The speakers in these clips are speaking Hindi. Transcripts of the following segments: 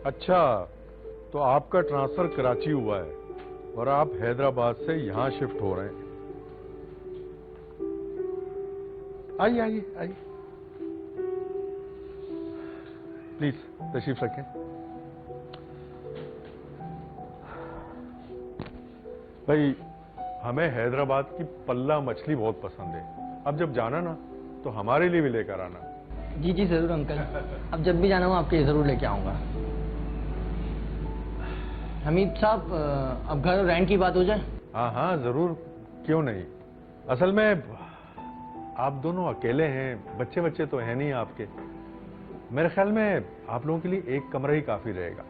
अच्छा, तो आपका ट्रांसफर कराची हुआ है और आप हैदराबाद से यहां शिफ्ट हो रहे हैं। आइए आइए आइए, प्लीज तशरीफ रखें। भाई, हमें हैदराबाद की पल्ला मछली बहुत पसंद है। अब जब जाना ना तो हमारे लिए भी लेकर आना। जी जी जरूर अंकल, अब जब भी जाना हो आपके लिए जरूर लेके आऊंगा। हमीद साहब, अब घर और रेंट की बात हो जाए। हाँ हाँ जरूर, क्यों नहीं। असल में आप दोनों अकेले हैं, बच्चे बच्चे तो हैं नहीं आपके। मेरे ख्याल में आप लोगों के लिए एक कमरा ही काफी रहेगा।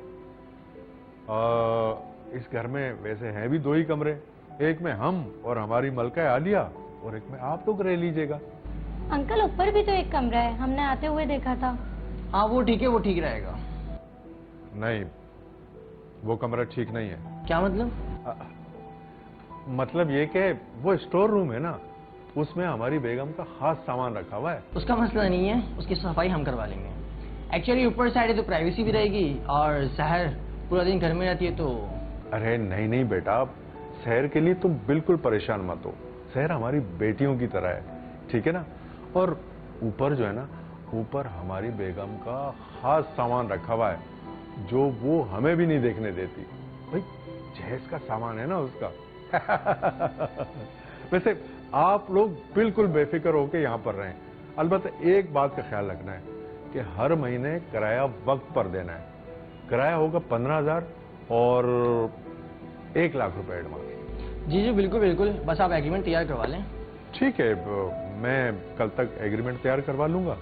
इस घर में वैसे हैं भी 2 ही कमरे, एक में हम और हमारी मलका आलिया और एक में आप लोग रह लीजिएगा। अंकल ऊपर भी तो एक कमरा है, हमने आते हुए देखा था। हाँ वो ठीक है, वो ठीक रहेगा। नहीं, वो कमरा ठीक नहीं है। क्या मतलब? मतलब ये कि वो स्टोर रूम है ना, उसमें हमारी बेगम का खास सामान रखा हुआ है। उसका मसला नहीं है, उसकी सफाई हम करवा लेंगे। एक्चुअली ऊपर साइड है तो प्राइवेसी भी रहेगी, और शहर पूरा दिन घर में रहती है तो। अरे नहीं नहीं बेटा, शहर के लिए तुम बिल्कुल परेशान मत हो। शहर हमारी बेटियों की तरह है, ठीक है ना। और ऊपर जो है ना, ऊपर हमारी बेगम का खास सामान रखा हुआ है जो वो हमें भी नहीं देखने देती। भाई जहेज का सामान है ना उसका। वैसे आप लोग बिल्कुल बेफिक्र होकर यहाँ पर रहें। अलबत्ता एक बात का ख्याल रखना है कि हर महीने किराया वक्त पर देना है। किराया होगा 15,000 और 1 लाख रुपए एडवांस। जी जी बिल्कुल बिल्कुल, बस आप एग्रीमेंट तैयार करवा लें। ठीक है, मैं कल तक एग्रीमेंट तैयार करवा लूंगा।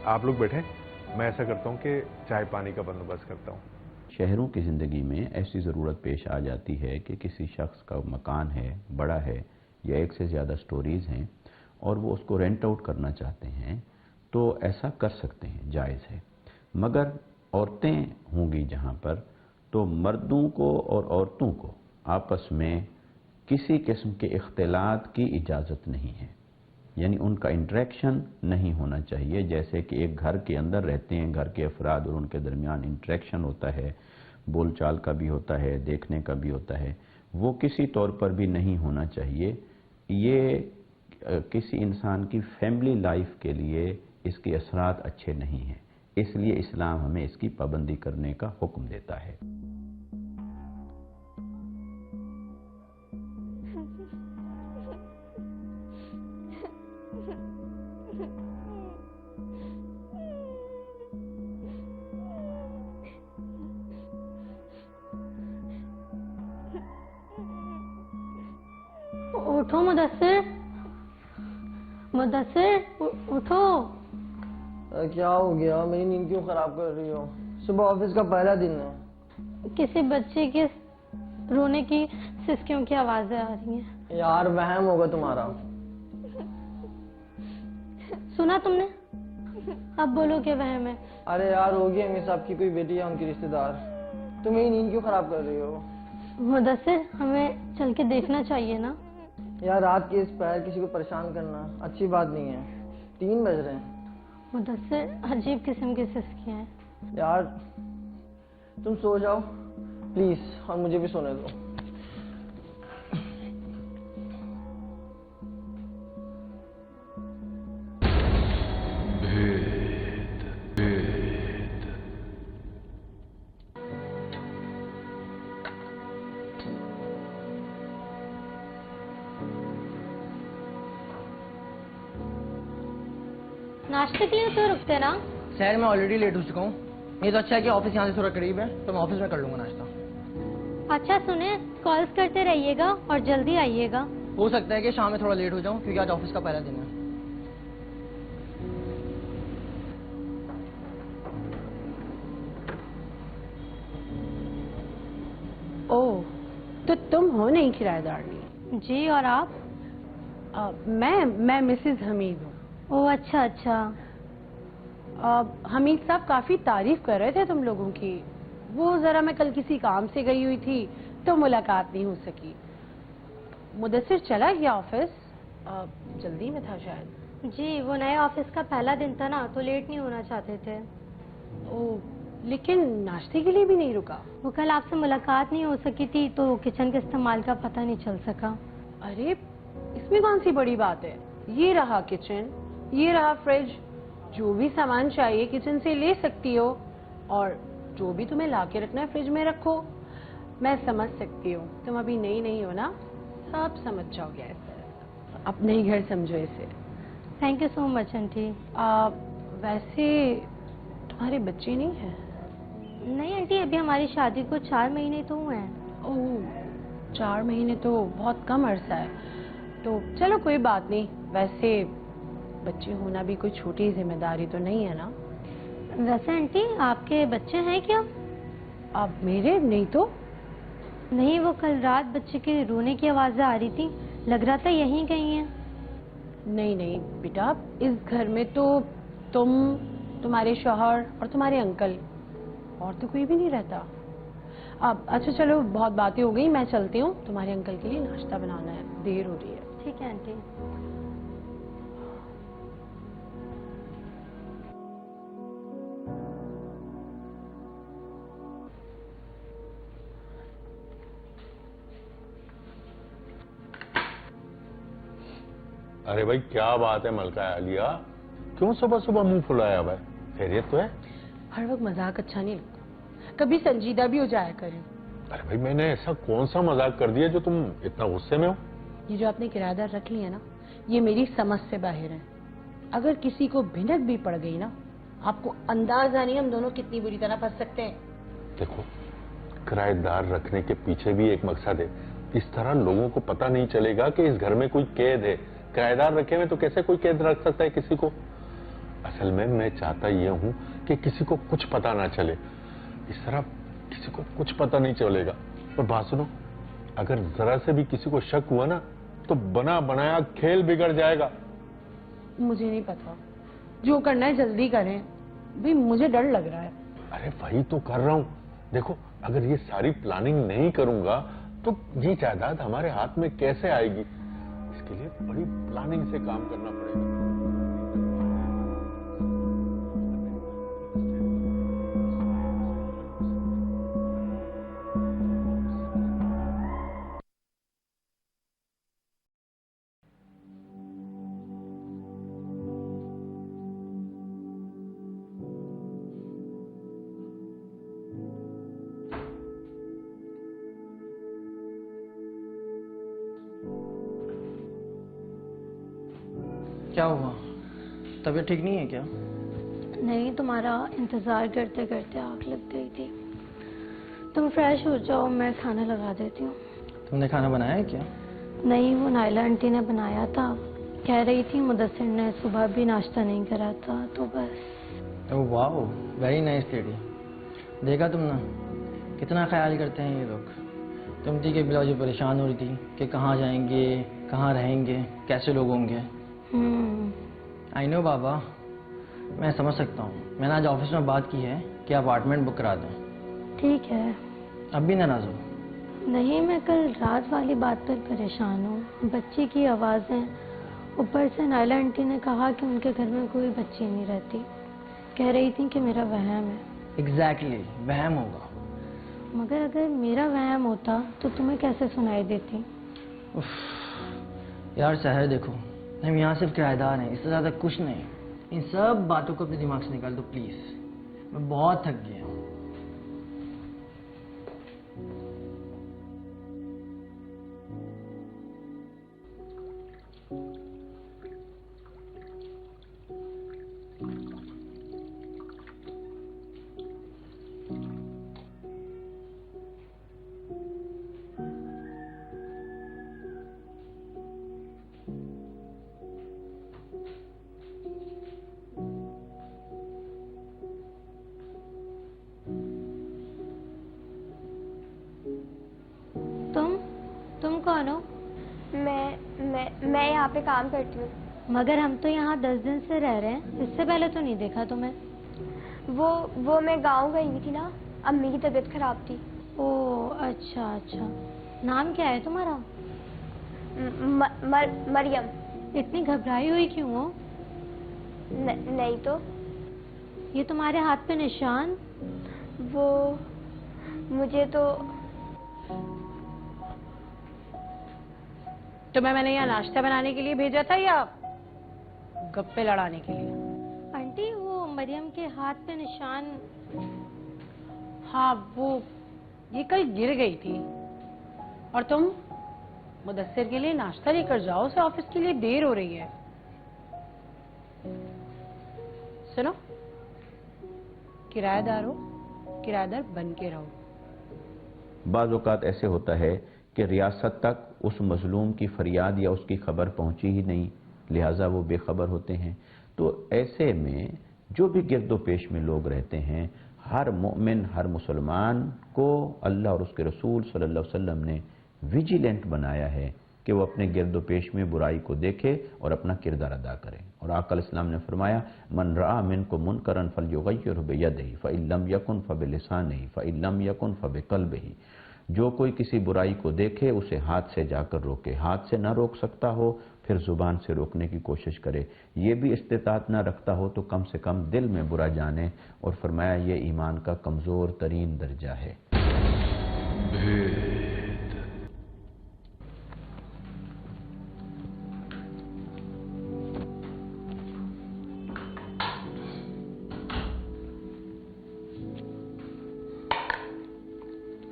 आप लोग बैठे, मैं ऐसा करता हूँ कि चाय पानी का बंदोबस्त करता हूँ। शहरों की ज़िंदगी में ऐसी ज़रूरत पेश आ जाती है कि किसी शख्स का मकान है, बड़ा है, या एक से ज़्यादा स्टोरीज़ हैं और वो उसको रेंट आउट करना चाहते हैं, तो ऐसा कर सकते हैं, जायज़ है। मगर औरतें होंगी जहाँ पर, तो मर्दों को और औरतों को आपस में किसी किस्म के इख्तिलात की इजाज़त नहीं है। यानी उनका इंटरेक्शन नहीं होना चाहिए। जैसे कि एक घर के अंदर रहते हैं, घर के अफराद और उनके दरमियान इंटरेक्शन होता है, बोलचाल का भी होता है, देखने का भी होता है, वो किसी तौर पर भी नहीं होना चाहिए। ये किसी इंसान की फैमिली लाइफ के लिए इसके असरात अच्छे नहीं हैं, इसलिए इस्लाम हमें इसकी पाबंदी करने का हुक्म देता है। उठो मुदस्सिर, मुदस्सिर उठो। क्या हो गया? मेरी नींद क्यों खराब कर रही हो? सुबह ऑफिस का पहला दिन है। किसी बच्चे के रोने की सिसकियों की आवाजें आ रही हैं। यार वहम होगा तुम्हारा। सुना तुमने? अब बोलो क्या वहम है? अरे यार होगी अमीर साहब की कोई बेटी है, उनकी रिश्तेदार। तुम मेरी नींद क्यों खराब कर रही हो? मुदस्सिर, हमें चल के देखना चाहिए ना। यार रात के इस पहर किसी को परेशान करना अच्छी बात नहीं है। 3 बज रहे हैं। मुदस्सिर, अजीब किस्म की सिसकियां हैं। यार तुम सो जाओ प्लीज, और मुझे भी सोने दो। नाश्ते के लिए तो रुकते ना। शहर में ऑलरेडी लेट हो चुका हूँ। ये तो अच्छा है कि ऑफिस यहाँ से थोड़ा करीब है, तो मैं ऑफिस में कर लूंगा नाश्ता। अच्छा सुने, कॉल्स करते रहिएगा और जल्दी आइएगा। हो सकता है कि शाम में थोड़ा लेट हो जाऊं, क्योंकि आज ऑफिस का पहला दिन है। ओह, तो तुम हो नहीं किराएदारनी? जी, और आप? मैं मिसेज हमीद हूँ। ओह अच्छा अच्छा। हमीद साहब काफी तारीफ कर रहे थे तुम लोगों की। वो जरा मैं कल किसी काम से गई हुई थी तो मुलाकात नहीं हो सकी। मुदस्सिर चला गया ऑफिस, जल्दी में था शायद। जी, वो नए ऑफिस का पहला दिन था ना, तो लेट नहीं होना चाहते थे। ओह लेकिन नाश्ते के लिए भी नहीं रुका। वो कल आपसे मुलाकात नहीं हो सकी थी तो किचन के इस्तेमाल का पता नहीं चल सका। अरे इसमें कौन सी बड़ी बात है, ये रहा किचन, ये रहा फ्रिज, जो भी सामान चाहिए किचन से ले सकती हो, और जो भी तुम्हें ला के रखना है फ्रिज में रखो। मैं समझ सकती हूँ, तुम अभी नई नहीं हो ना, सब समझ जाओगे ऐसे। अपने ही घर समझो इसे। Thank you so much aunty. वैसे तुम्हारे बच्चे नहीं हैं? नहीं आंटी, अभी हमारी शादी को 4 महीने तो हुए हैं। ओह, 4 महीने तो बहुत कम अरसा है। तो चलो कोई बात नहीं। वैसे बच्चे होना भी कोई छोटी जिम्मेदारी तो नहीं है ना। वैसे आंटी आपके बच्चे हैं क्या? अब मेरे नहीं तो। नहीं, वो कल रात बच्चे के रोने की आवाजें आ रही थी, लग रहा था यहीं कहीं है। नहीं नहीं बेटा, इस घर में तो तुम, तुम्हारे शौहर और तुम्हारे अंकल, और तो कोई भी नहीं रहता। अब अच्छा चलो, बहुत बातें हो गई, मैं चलती हूँ, तुम्हारे अंकल के लिए नाश्ता बनाना है, देर हो रही है। ठीक है आंटी। अरे भाई क्या बात है मलका आलिया, क्यों सुबह सुबह मुंह फुलाया भाई? खैरियत तो है? हर वक्त मजाक अच्छा नहीं लगता, कभी संजीदा भी हो जाया करें। अरे भाई मैंने ऐसा कौन सा मजाक कर दिया जो तुम इतना गुस्से में हो? ये जो आपने किराएदार रख ली है ना, ये मेरी समझ से बाहर है। अगर किसी को भिनक भी पड़ गई ना, आपको अंदाजा नहीं हम दोनों कितनी बुरी तरह फंस सकते हैं। देखो, किराएदार रखने के पीछे भी एक मकसद है। इस तरह लोगों को पता नहीं चलेगा कि इस घर में कोई कैद है। किराएदार रखे हुए तो कैसे कोई कैद रख सकता है किसी को? असल में मैं चाहता ये हूं कि किसी को कुछ पता ना चले। इस तरह किसी को कुछ पता नहीं चलेगा। और बात सुनो, अगर जरा से भी किसी को शक हुआ ना, तो बना बनाया खेल बिगड़ जाएगा। मुझे नहीं पता, जो करना है जल्दी करें, भी मुझे डर लग रहा है। अरे वही तो कर रहा हूं। देखो, अगर ये सारी प्लानिंग नहीं करूंगा तो ये जायदाद हमारे हाथ में कैसे आएगी? इसके लिए बड़ी प्लानिंग से काम करना पड़ेगा। क्या हुआ, तबीयत ठीक नहीं है क्या? नहीं, तुम्हारा इंतजार करते करते आग लग गई थी। तुम फ्रेश हो जाओ, मैं खाना लगा देती हूँ। तुमने खाना बनाया है क्या? नहीं, वो नायला आंटी ने बनाया था। कह रही थी मुदस्सिर ने सुबह भी नाश्ता नहीं करा था, तो बस। ओह वाह, वेरी नाइस लेडी। देखा तुम ना, कितना ख्याल करते हैं ये लोग। तुम थी कि बिला जो परेशान हो रही थी कि कहाँ जाएंगे, कहाँ रहेंगे, कैसे लोग होंगे। आई नो बाबा, मैं समझ सकता हूँ। मैंने आज ऑफिस में बात की है कि अपार्टमेंट बुक करा दें। ठीक है। अब भी नाराज हो? नहीं, मैं कल रात वाली बात पर परेशान हूँ। बच्ची की आवाज़ें, ऊपर से नायला आंटी ने कहा कि उनके घर में कोई बच्ची नहीं रहती। कह रही थी कि मेरा वहम है। एग्जैक्टली, वहम होगा। मगर अगर मेरा वहम होता तो तुम्हें कैसे सुनाई देती? यार सहर, देखो हम यहाँ सिर्फ किराएदार हैं, इससे ज़्यादा कुछ नहीं। इन सब बातों को अपने दिमाग से निकाल दो प्लीज़। मैं बहुत थक गया हूँ। तुम कौन हो? मैं यहाँ पे काम करती हूँ। मगर हम तो यहाँ 10 दिन से रह रहे हैं, इससे पहले तो नहीं देखा तुम्हें। वो मैं गांव गई हुई थी ना, अम्मी की तबीयत खराब थी। ओह अच्छा अच्छा। नाम क्या है तुम्हारा? मरियम। इतनी घबराई हुई क्यों हो? नहीं तो। ये तुम्हारे हाथ पे निशान? वो मुझे तो तुम्हें मैंने यहाँ नाश्ता बनाने के लिए भेजा था या गप्पे लड़ाने के लिए? आंटी वो मरियम के हाथ पे निशान। हाँ, वो ये कल गिर गई थी और तुम मुदस्सिर के लिए नाश्ता लेकर जाओ, उसे ऑफिस के लिए देर हो रही है। सुनो, किराएदार हो, किराएदार बन के रहो। बाज़ औक़ात ऐसे होता है कि रियासत तक उस मजलूम की फरियाद या उसकी खबर पहुंची ही नहीं, लिहाजा वो बेखबर होते हैं। तो ऐसे में जो भी गिरदो पेश में लोग रहते हैं, हर मोमिन, हर मुसलमान को अल्लाह और उसके रसूल सल्लल्लाहु अलैहि वसल्लम ने विजिलेंट बनाया है कि वो अपने गिरदो पेश में बुराई को देखे और अपना किरदार अदा करे। और आका इस्लाम ने फरमाया, मन रआ मिनको मुनकरन फलयुगय्यिरहु बियदिही फ़इन लम यकुन फ़बिलिसानिही फ़इन लम यकुन फ़बिक़ल्बिही। जो कोई किसी बुराई को देखे उसे हाथ से जाकर रोके, हाथ से न रोक सकता हो फिर जुबान से रोकने की कोशिश करे, ये भी इस्तिताअत न रखता हो तो कम से कम दिल में बुरा जाने। और फरमाया ये ईमान का कमज़ोर तरीन दर्जा है।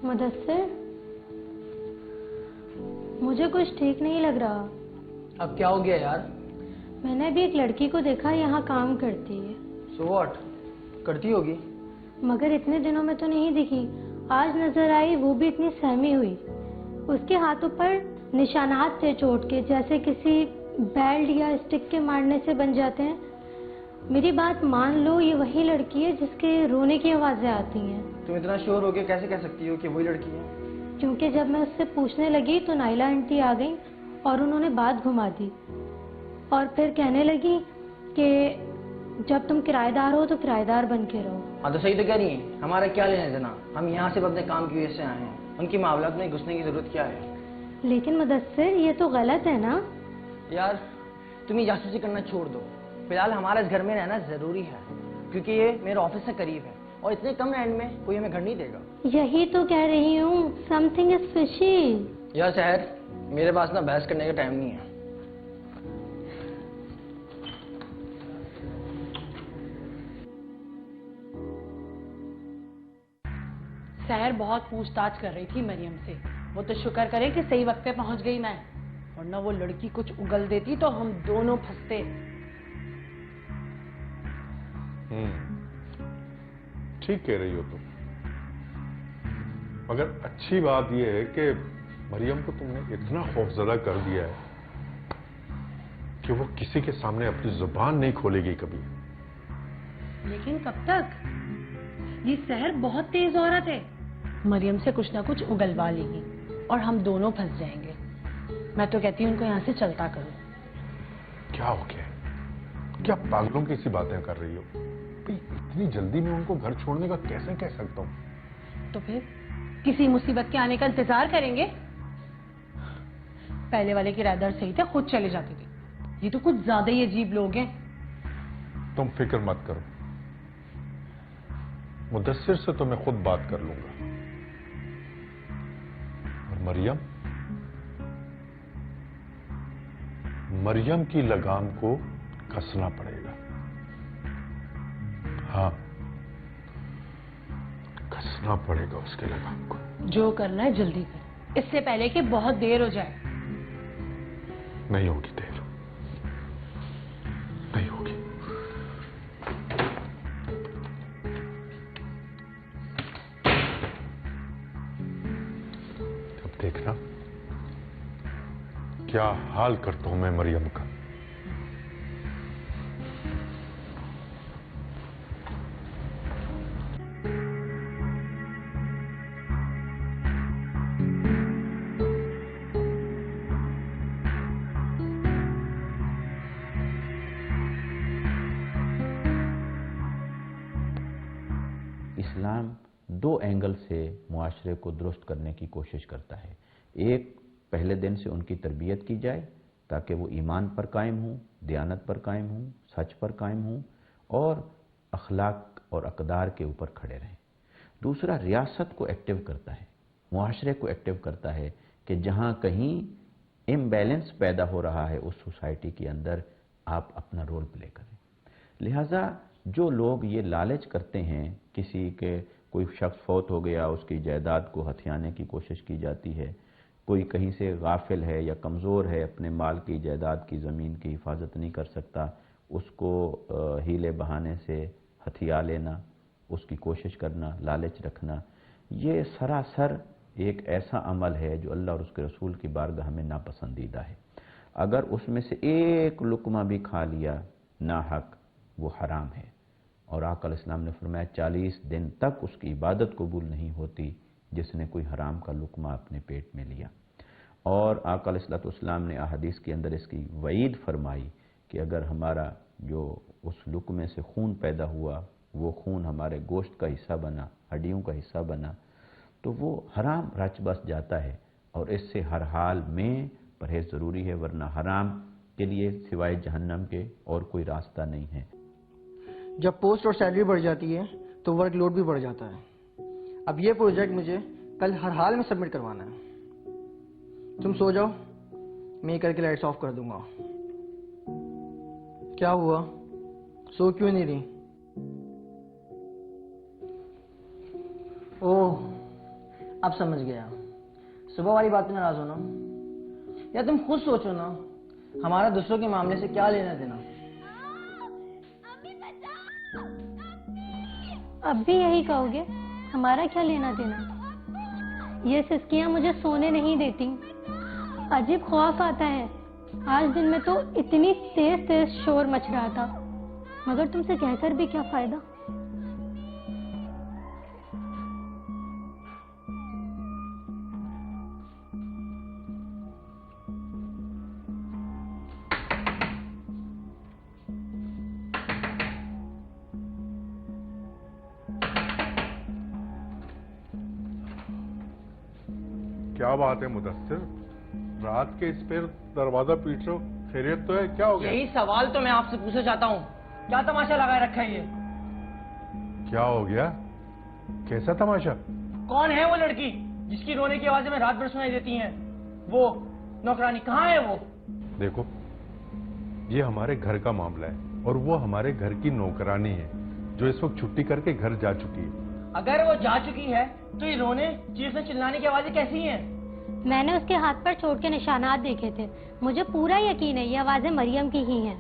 मुदस्सिर, मुझे कुछ ठीक नहीं लग रहा। अब क्या हो गया यार? मैंने अभी एक लड़की को देखा, यहाँ काम करती है। So what? करती होगी। मगर इतने दिनों में तो नहीं दिखी, आज नजर आई, वो भी इतनी सहमी हुई। उसके हाथों पर निशानात थे चोट के, जैसे किसी बेल्ट या स्टिक के मारने से बन जाते हैं। मेरी बात मान लो, ये वही लड़की है जिसके रोने की आवाजें आती हैं। तुम इतना श्योर होके कैसे कह सकती हो कि वही लड़की है? क्योंकि जब मैं उससे पूछने लगी तो नाइला आंटी आ गई और उन्होंने बात घुमा दी और फिर कहने लगी कि जब तुम किराएदार हो तो किराएदार बन के रहो। हाँ तो सही तो कह रही है, हमारा क्या लेना देना, हम यहाँ सिर्फ अपने काम की वजह से आए हैं, उनकी मामलात में घुसने की जरूरत क्या है? लेकिन मुदस्सिर, ये तो गलत है ना? यार तुम ये जासूसी करना छोड़ दो, फिलहाल हमारा इस घर में रहना जरूरी है क्योंकि ये मेरे ऑफिस से करीब है और इतने कम रेंट में कोई हमें घर नहीं देगा। यही तो कह रही हूँ, समथिंग इज फिशी। यार शहर, मेरे पास ना बहस करने का टाइम नहीं है। सहर बहुत पूछताछ कर रही थी मरियम से, वो तो शुक्र करे कि सही वक्त पे पहुंच गई मैं, वरना वो लड़की कुछ उगल देती तो हम दोनों फंसते। ठीक कह रही हो तुम, मगर अच्छी बात यह है कि मरियम को तुमने इतना खौफजदा कर दिया है कि वो किसी के सामने अपनी जुबान नहीं खोलेगी कभी। लेकिन कब तक? ये सहर बहुत तेज औरत है, मरियम से कुछ ना कुछ उगलवा लेगी और हम दोनों फंस जाएंगे। मैं तो कहती हूँ उनको यहाँ से चलता करो। क्या हो गया? क्या पागलों की सी बातें कर रही हो? इतनी जल्दी में उनको घर छोड़ने का कैसे कह सकता हूँ? तो फिर किसी मुसीबत के आने का इंतजार करेंगे? पहले वाले किराएदार सही थे, खुद चले जाते थे, ये तो कुछ ज्यादा ही अजीब लोग हैं। तुम फिक्र मत करो, मुदस्सिर से तो मैं खुद बात कर लूंगा। और मरियम की लगाम को कसना पड़ेगा। हाँ, कसना पड़ेगा उसके लगाम को। जो करना है जल्दी कर, इससे पहले कि बहुत देर हो जाए। नहीं होगी देर, नहीं होगी। अब देखना क्या हाल करता हूं मैं मरियम का। इस्लाम दो एंगल से मुआशरे को दुरुस्त करने की कोशिश करता है। एक, पहले दिन से उनकी तरबियत की जाए ताकि वो ईमान पर कायम हों, दियानत पर कायम हों, सच पर कायम हों और अखलाक और अक़दार के ऊपर खड़े रहें। दूसरा, रियासत को एक्टिव करता है, मुआशरे को एक्टिव करता है कि जहाँ कहीं इम्बैलेंस पैदा हो रहा है उस सोसाइटी के अंदर आप अपना रोल प्ले करें। लिहाजा जो लोग ये लालच करते हैं, किसी के कोई शख्स फौत हो गया, उसकी जायदाद को हथियाने की कोशिश की जाती है, कोई कहीं से गाफिल है या कमज़ोर है, अपने माल की, जायदाद की, ज़मीन की हिफाजत नहीं कर सकता, उसको हीले बहाने से हथिया लेना, उसकी कोशिश करना, लालच रखना, ये सरासर एक ऐसा अमल है जो अल्लाह और उसके रसूल की बारगाह में नापसंदीदा है। अगर उसमें से एक लुकमा भी खा लिया नाहक, वो हराम है। और आका अलैहिस्सलाम ने फरमाया 40 दिन तक उसकी इबादत कबूल नहीं होती जिसने कोई हराम का लुकमा अपने पेट में लिया। और आका अलैहिस्सलाम ने अहादीस के अंदर इसकी वईद फरमाई कि अगर हमारा जो उस लुकमे से खून पैदा हुआ, वो खून हमारे गोश्त का हिस्सा बना, हड्डियों का हिस्सा बना, तो वो हराम रच बस जाता है और इससे हर हाल में परहेज ज़रूरी है, वरना हराम के लिए सिवाय जहन्नम के और कोई रास्ता नहीं है। जब पोस्ट और सैलरी बढ़ जाती है तो वर्कलोड भी बढ़ जाता है। अब ये प्रोजेक्ट मुझे कल हर हाल में सबमिट करवाना है। तुम सो जाओ, मैं करके लाइट्स ऑफ कर दूंगा। क्या हुआ, सो क्यों नहीं रही? ओह, अब समझ गया। सुबह वाली बात में नाराज होना, या तुम खुद सोचो ना, हमारा दूसरों के मामले से क्या लेना देना। अब भी यही कहोगे, हमारा क्या लेना देना? ये सिस्कियां मुझे सोने नहीं देती, अजीब खौफ आता है। आज दिन में तो इतनी तेज तेज शोर मच रहा था, मगर तुमसे कहकर भी क्या फायदा। क्या बात है मुदस्सिर, रात के इस पर दरवाजा पीट रहे हो, खैरियत तो है? क्या हो गया? यही सवाल तो मैं आपसे पूछना चाहता हूँ, क्या तमाशा लगाए रखा है ये? क्या हो गया? कैसा तमाशा? कौन है वो लड़की जिसकी रोने की आवाजें में रात भर सुनाई देती हैं? वो नौकरानी कहाँ है वो? देखो, ये हमारे घर का मामला है और वो हमारे घर की नौकरानी है जो इस वक्त छुट्टी करके घर जा चुकी है। अगर वो जा चुकी है तो ये रोने, चीखने, चिल्लाने की आवाजें कैसी हैं? मैंने उसके हाथ पर चोट के निशानात देखे थे, मुझे पूरा यकीन है ये आवाजें मरियम की ही हैं।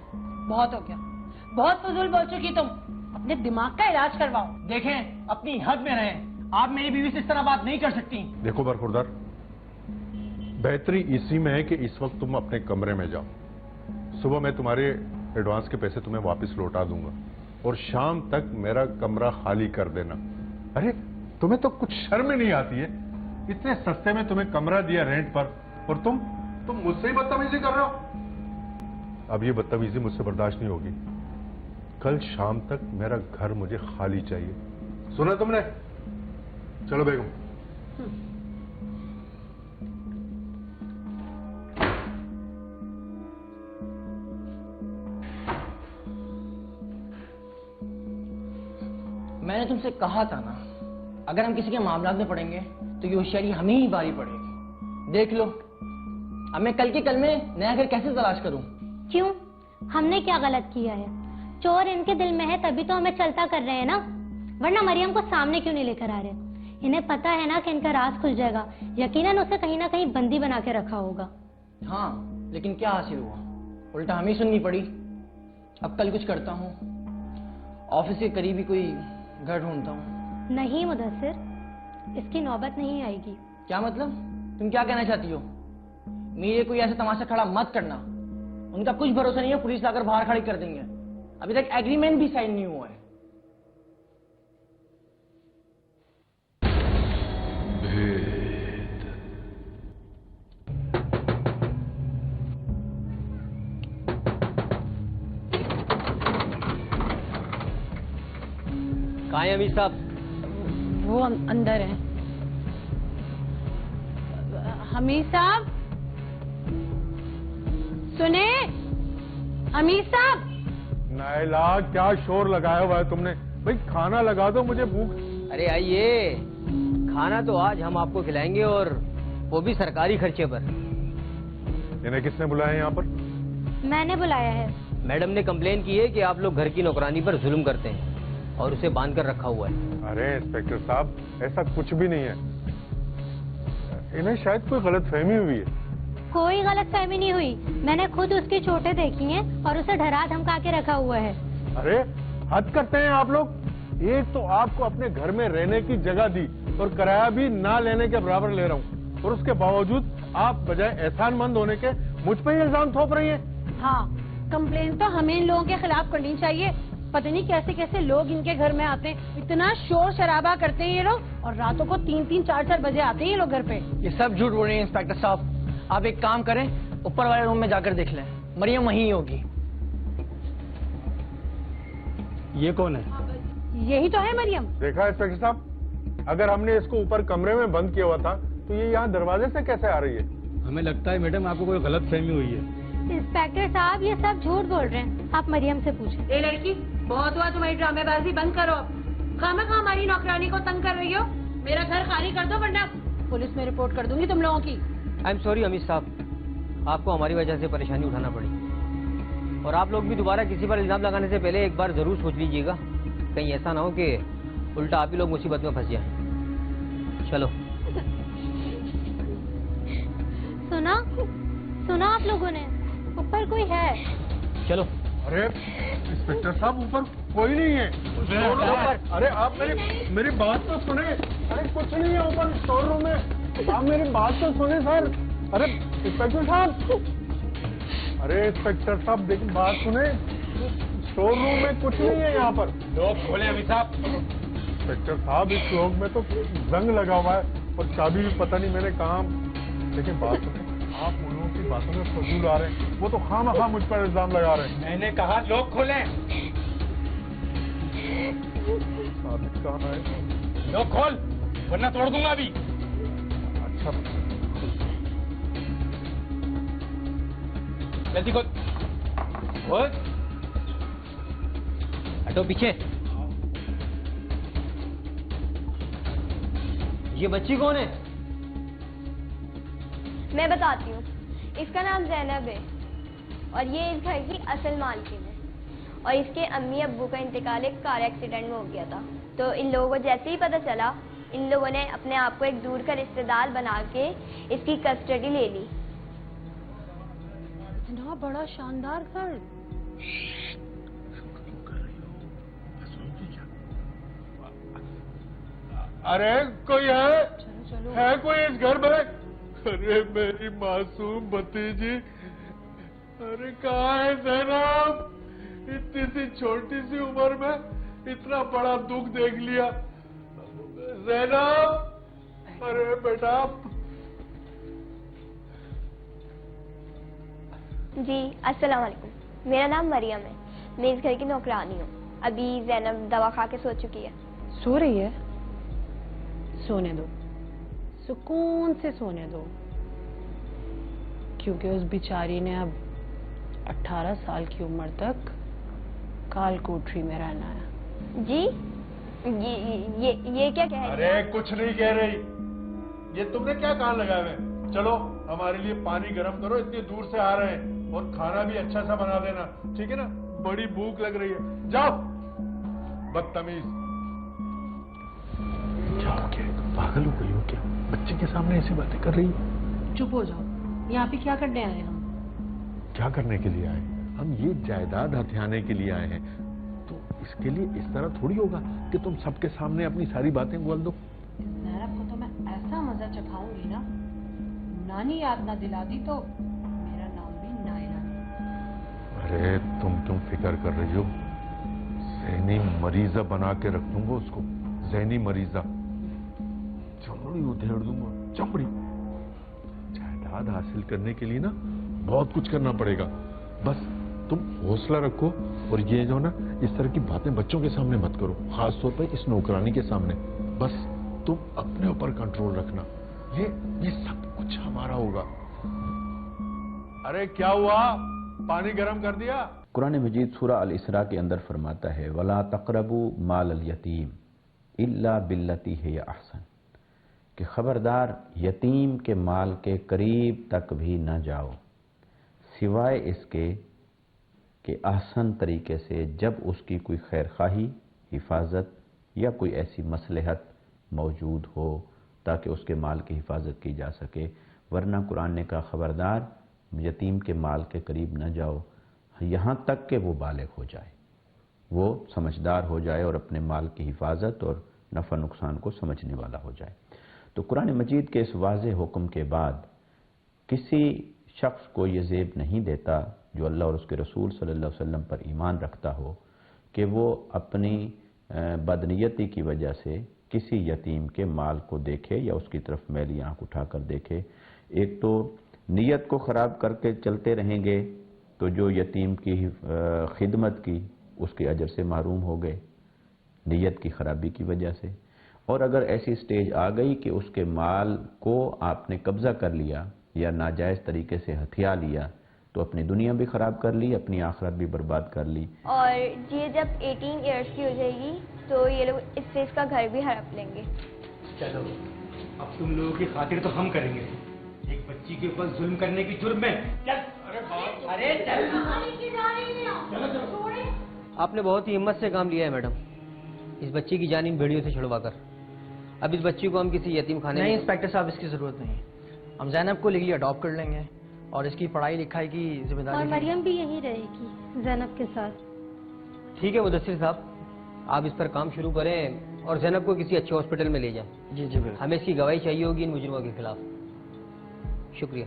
बहुत हो गया, बहुत फजूल बोल चुकी तुम, अपने दिमाग का इलाज करवाओ। देखें, अपनी हद में रहें, आप मेरी बीवी से इस तरह बात नहीं कर सकती। देखो बरखुरदार, बेहतरी इसी में है कि इस वक्त तुम अपने कमरे में जाओ। सुबह मैं तुम्हारे एडवांस के पैसे तुम्हें वापस लौटा दूंगा और शाम तक मेरा कमरा खाली कर देना। अरे तुम्हें तो कुछ शर्म नहीं आती है? इतने सस्ते में तुम्हें कमरा दिया रेंट पर और तुम मुझसे ही बदतमीजी कर रहे हो। अब ये बदतमीजी मुझसे बर्दाश्त नहीं होगी। कल शाम तक मेरा घर मुझे खाली चाहिए, सुना तुमने? चलो बेगम। मैंने तुमसे कहा था ना, अगर हम किसी के मामलात में पड़ेंगे तो ये होशियारी हमें ही बारी पड़ेगी। देख लो, अब मैं कल के कल में नया घर कैसे तलाश करूं? क्यों, हमने क्या गलत किया है? चोर इनके दिल में है तभी तो हमें चलता कर रहे हैं ना, वरना मरियम को सामने क्यों नहीं लेकर आ रहे? इन्हें पता है ना कि इनका राज खुल जाएगा, यकीनन उसे कहीं ना कहीं बंदी बना के रखा होगा। हाँ, लेकिन क्या हासिल हुआ? उल्टा हमें सुननी पड़ी। अब कल कुछ करता हूँ, ऑफिस के करीब ही कोई घर ढूंढता हूँ। नहीं मुदस्सिर, इसकी नौबत नहीं आएगी। क्या मतलब? तुम क्या कहना चाहती हो? मेरे कोई ऐसा तमाशा खड़ा मत करना, उनका कुछ भरोसा नहीं है, पुलिस लाकर बाहर खड़ी कर देंगे। अभी तक एग्रीमेंट भी साइन नहीं हुआ है। कहाँ है अमीर साहब? वो अंदर है। हमीद साहब, सुने? हमीद साहब। नायला, क्या शोर लगाया हुआ है तुमने? भाई खाना लगा दो, मुझे भूख। अरे आइए, खाना तो आज हम आपको खिलाएंगे और वो भी सरकारी खर्चे पर। इन्हें किसने बुलाया यहाँ पर? मैंने बुलाया है। मैडम ने कंप्लेन की है कि आप लोग घर की नौकरानी पर जुल्म करते हैं और उसे बांध कर रखा हुआ है। अरे इंस्पेक्टर साहब, ऐसा कुछ भी नहीं है। इन्हें शायद कोई गलतफहमी हुई है। कोई गलतफहमी नहीं हुई, मैंने खुद उसकी चोटें देखी हैं और उसे डरा धमका के रखा हुआ है। अरे हद करते हैं आप लोग। एक तो आपको अपने घर में रहने की जगह दी और किराया भी ना लेने के बराबर ले रहा हूँ, और उसके बावजूद आप बजाय एहसानमंद होने के मुझ पर ही इल्जाम थोप रही हैं। हाँ, कंप्लेन तो हमें इन लोगों के खिलाफ करनी चाहिए। पता नहीं कैसे कैसे लोग इनके घर में आते हैं, इतना शोर शराबा करते हैं ये लोग, और रातों को 3-3, 4-4 बजे आते हैं ये लोग घर पे। ये सब झूठ बोल रहे हैं इंस्पेक्टर साहब। आप एक काम करें, ऊपर वाले रूम में जाकर देख लें, मरियम वहीं होगी। ये कौन है? यही तो है मरियम। देखा इंस्पेक्टर साहब, अगर हमने इसको ऊपर कमरे में बंद किया हुआ था तो ये यहाँ दरवाजे से कैसे आ रही है? हमें लगता है मैडम आपको कोई गलत फहमी हुई है। इंस्पेक्टर साहब, ये सब झूठ बोल रहे हैं, आप मरियम से पूछें। ए लड़की, बहुत हुआ तुम्हारी ड्रामेबाजी, बंद करो। खामखा हमारी नौकरानी को तंग कर रही हो। मेरा घर खाली कर दो वरना पुलिस में रिपोर्ट कर दूंगी तुम लोगों की। आई एम सॉरी अमित साहब, आपको हमारी वजह से परेशानी उठाना पड़ी। और आप लोग भी दोबारा किसी पर इल्जाम लगाने से पहले एक बार जरूर सोच लीजिएगा, कहीं ऐसा ना हो कि उल्टा आप ही लोग मुसीबत में फंस जाए। चलो। सुना आप लोगों ने, ऊपर कोई है। चलो। अरे इंस्पेक्टर साहब, ऊपर कोई नहीं है। अरे आप मेरी बात तो सुने। अरे कुछ नहीं है ऊपर स्टोर रूम में, आप मेरी बात तो सुने सर। अरे इंस्पेक्टर साहब, अरे इंस्पेक्टर साहब देखिए, बात सुने। स्टोर रूम में कुछ नहीं है यहाँ पर। लोग खोले अमित साहब। इंस्पेक्टर साहब, इस लोग में तो जंग लगा हुआ है और चाबी भी पता नहीं मैंने कहा। लेकिन बात सुने, आप उन लोगों की बातों में फजूल आ रहे हैं। वो तो खामखा मुझ पर इल्जाम लगा रहे हैं। मैंने कहा लोग खोले। साबित कहाँ है? लोग खोल, वरना तोड़ दूंगा अभी। अच्छा, जल्दी खोल। खोल। हटो पीछे। ये बच्ची कौन है? मैं बताती हूँ। इसका नाम जैनब है और ये इस घर की असल मालकिन है, और इसके अम्मी अब्बू का इंतकाल एक कार एक्सीडेंट में हो गया था। तो इन लोगों को जैसे ही पता चला, इन लोगों ने अपने आप को एक दूर का रिश्तेदार बना के इसकी कस्टडी ले ली। इतना बड़ा शानदार घर। अरे कोई है? चलो चलो। है कोई इस घर में? अरे मेरी मासूम भतीजी, अरे कहाँ है जैनब? इतनी सी छोटी सी उम्र में इतना बड़ा दुख देख लिया। जैनब, अरे बेटा। जी अस्सलाम वालेकुम, मेरा नाम मरियम है, मैं इस घर की नौकरानी हूँ। अभी जैनब दवा खा के सो चुकी है। सो रही है? सोने दो, सुकून से सोने दो, क्योंकि उस बेचारी ने अब 18 साल की उम्र तक काल कोठरी में रहना है। जी ये क्या कह रही है? अरे कुछ नहीं कह रही। ये तुमने क्या कान लगाए हुए? चलो हमारे लिए पानी गर्म करो, इतनी दूर से आ रहे हैं, और खाना भी अच्छा सा बना देना, ठीक है ना? बड़ी भूख लग रही है। जाओ बदतमीज। क्या हो गया? पागल हो गई हो क्या? बच्चे के सामने ऐसी बातें कर रही है। चुप हो जाओ। यहाँ पे क्या करने आए हम? क्या करने के लिए आए? हम ये जायदाद हथियाने के लिए आए हैं। तो इसके लिए इस तरह थोड़ी होगा कि तुम सबके सामने अपनी सारी बातें बोल दो। जैनब को तो मैं ऐसा मजा चखाऊंगी ना, नानी याद ना दिला दी तो मेरा नाम भी नायला नहीं। अरे तुम क्यों फिक्र कर रही हो? ज़हनी मरीजा बना के रख दूंगा उसको, ज़हनी मरीजा। चमड़ी उधेड़ दूंगा, चमड़ी। जायदाद हासिल करने के लिए ना बहुत कुछ करना पड़ेगा। बस तुम हौसला रखो, और ये जो ना इस तरह की बातें बच्चों के सामने मत करो, खास तौर पर इस नौकरानी के सामने। बस तुम अपने ऊपर कंट्रोल रखना। ये सब कुछ हमारा होगा। अरे क्या हुआ? पानी गर्म कर दिया? कुरान मजीद सूरा अल इसरा के अंदर फरमाता है वला तक़रबू माल अल यतीम इल्ला बिल्लती है अहसन, कि खबरदार यतीम के माल के करीब तक भी न जाओ सिवाय इसके कि अहसन तरीके से, जब उसकी कोई खैर खाही, हिफाजत या कोई ऐसी मसलहत मौजूद हो ताकि उसके माल की हिफाजत की जा सके। वरना कुरान ने कहा खबरदार यतीम के माल के करीब न जाओ यहाँ तक कि वो बालिग हो जाए, वो समझदार हो जाए और अपने माल की हिफाजत और नफ़ा नुकसान को समझने वाला हो जाए। तो कुरान मजीद के इस वाज़ेह हुक्म के बाद किसी शख्स को ये ज़ेब नहीं देता जो अल्लाह और उसके रसूल सल्लल्लाहु अलैहि वसल्लम पर ईमान रखता हो कि वो अपनी बदनीयती की वजह से किसी यतीम के माल को देखे या उसकी तरफ मैली आंख उठाकर देखे। एक तो नीयत को ख़राब करके चलते रहेंगे तो जो यतीम की खिदमत की उसके अजर से महरूम हो गए नीयत की ख़राबी की वजह से। और अगर ऐसी स्टेज आ गई कि उसके माल को आपने कब्ज़ा कर लिया या नाजायज़ तरीके से हथिया लिया तो अपनी दुनिया भी ख़राब कर ली, अपनी आखिरत भी बर्बाद कर ली। और ये जब 18 इयर्स की हो जाएगी तो ये लोग इस से इसका घर भी हड़प लेंगे। चलो अब तुम लोगों की खातिर तो हम करेंगे, एक बच्ची के ऊपर जुल्म करने की जुर्म में। चल अरे चल। आपने बहुत ही हिम्मत से काम लिया है मैडम, इस बच्ची की जान इन भेड़ियों से छुड़वाकर। अब इस बच्ची को हम किसी यतीम खाने नहीं इंस्पेक्टर साहब, इसकी ज़रूरत नहीं है। हम ज़ैनब को लीगली अडॉप्ट कर लेंगे और इसकी पढ़ाई लिखाई की और जिम्मेदारी मरियम भी यहीं रहेगी ज़ैनब के साथ। ठीक है मुदस्सिर साहब, आप इस पर काम शुरू करें और ज़ैनब को किसी अच्छे हॉस्पिटल में ले जाएं। जी जी बिल्कुल। हमें इसकी गवाही चाहिए होगी इन मुजरिमों के खिलाफ। शुक्रिया।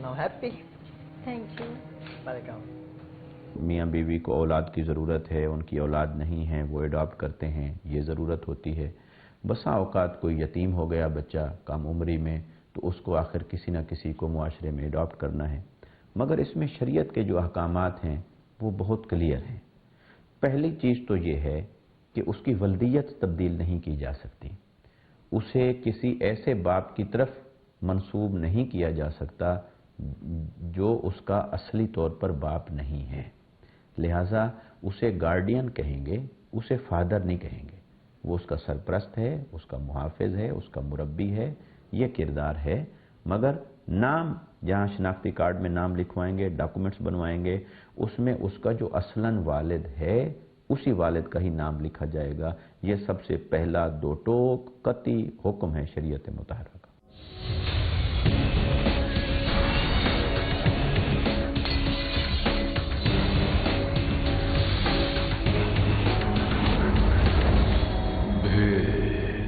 Now happy. Thank you. Welcome. मियाँ बीवी को औलाद की ज़रूरत है, उनकी औलाद नहीं है, वो एडॉप्ट करते हैं, ये ज़रूरत होती है। बसा औकात कोई यतीम हो गया बच्चा कम उम्री में तो उसको आखिर किसी न किसी को मुआशरे में एडॉप्ट करना है। मगर इसमें शरीयत के जो अहकामात हैं वो बहुत क्लियर हैं। पहली चीज़ तो ये है कि उसकी वल्दियत तब्दील नहीं की जा सकती, उसे किसी ऐसे बाप की तरफ मंसूब नहीं किया जा सकता जो उसका असली तौर पर बाप नहीं है। लिहाजा उसे गार्डियन कहेंगे, उसे फादर नहीं कहेंगे। वो उसका सरपरस्त है, उसका मुहाफिज है, उसका मुरब्बी है, ये किरदार है। मगर नाम जहाँ शनाख्ती कार्ड में नाम लिखवाएंगे, डॉक्यूमेंट्स बनवाएंगे, उसमें उसका जो असलन वालिद है उसी वालिद का ही नाम लिखा जाएगा। ये सबसे पहला दो टोक कती हुक्म है शरीयत मुतहरा का। भेड़